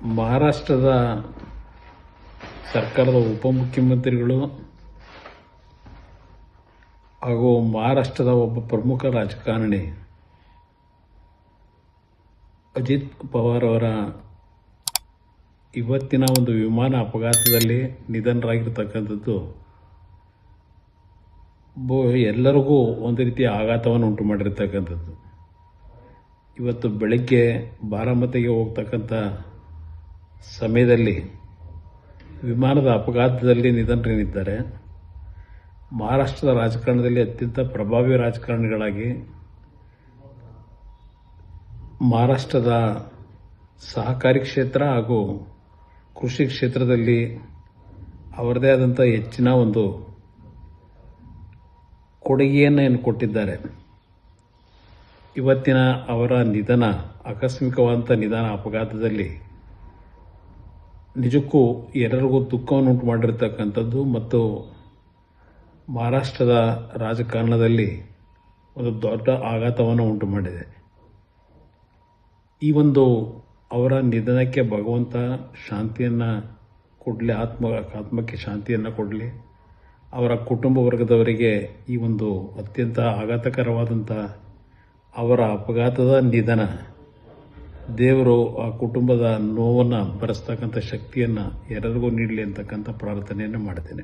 ಮಹಾರಾಷ್ಟ್ರದ ಸರ್ಕಾರದ ಉಪಮುಖ್ಯಮಂತ್ರಿಗಳು ಹಾಗೂ ಮಹಾರಾಷ್ಟ್ರದ ಒಬ್ಬ ಪ್ರಮುಖ ರಾಜಕಾರಣಿ ಅಜಿತ್ ಪವಾರ್ ಅವರ ಇವತ್ತಿನ ಒಂದು ವಿಮಾನ ಅಪಘಾತದಲ್ಲಿ ನಿಧನರಾಗಿರ್ತಕ್ಕಂಥದ್ದು ಎಲ್ಲರಿಗೂ ಒಂದು ರೀತಿಯ ಆಘಾತವನ್ನು ಉಂಟು ಮಾಡಿರ್ತಕ್ಕಂಥದ್ದು. ಇವತ್ತು ಬೆಳಗ್ಗೆ ಬಾರಾಮತಿಗೆ ಹೋಗ್ತಕ್ಕಂಥ ಸಮಯದಲ್ಲಿ ವಿಮಾನದ ಅಪಘಾತದಲ್ಲಿ ನಿಧನರಾಗಿದ್ದಾರೆ. ಮಹಾರಾಷ್ಟ್ರದ ರಾಜಕಾರಣದಲ್ಲಿ ಅತ್ಯಂತ ಪ್ರಭಾವಿ ರಾಜಕಾರಣಿಗಳಾಗಿ ಮಹಾರಾಷ್ಟ್ರದ ಸಹಕಾರಿ ಕ್ಷೇತ್ರ ಹಾಗೂ ಕೃಷಿ ಕ್ಷೇತ್ರದಲ್ಲಿ ಅವರದೇ ಆದಂಥ ಹೆಚ್ಚಿನ ಒಂದು ಕೊಡುಗೆಯನ್ನು ಕೊಟ್ಟಿದ್ದಾರೆ. ಇವತ್ತಿನ ಅವರ ನಿಧನ, ಆಕಸ್ಮಿಕವಾದಂಥ ನಿಧನ ಅಪಘಾತದಲ್ಲಿ ನಿಜಕ್ಕೂ ಎಲ್ಲರಿಗೂ ದುಃಖವನ್ನು ಉಂಟು ಮಾಡಿರ್ತಕ್ಕಂಥದ್ದು ಮತ್ತು ಮಹಾರಾಷ್ಟ್ರದ ರಾಜಕಾರಣದಲ್ಲಿ ಒಂದು ದೊಡ್ಡ ಆಘಾತವನ್ನು ಉಂಟು ಮಾಡಿದೆ. ಈ ಒಂದು ಅವರ ನಿಧನಕ್ಕೆ ಭಗವಂತ ಶಾಂತಿಯನ್ನು ಕೊಡಲಿ, ಆತ್ಮಕ್ಕೆ ಶಾಂತಿಯನ್ನು ಕೊಡಲಿ. ಅವರ ಕುಟುಂಬ ವರ್ಗದವರಿಗೆ ಈ ಒಂದು ಅತ್ಯಂತ ಆಘಾತಕರವಾದಂಥ ಅವರ ಅಪಘಾತದ ನಿಧನ ದೇವರು ಆ ಕುಟುಂಬದ ನೋವನ್ನು ಭರಿಸ್ತಕ್ಕಂಥ ಶಕ್ತಿಯನ್ನು ಎಲ್ಲರಿಗೂ ನೀಡಲಿ ಅಂತಕ್ಕಂಥ ಪ್ರಾರ್ಥನೆಯನ್ನು ಮಾಡ್ತೇನೆ.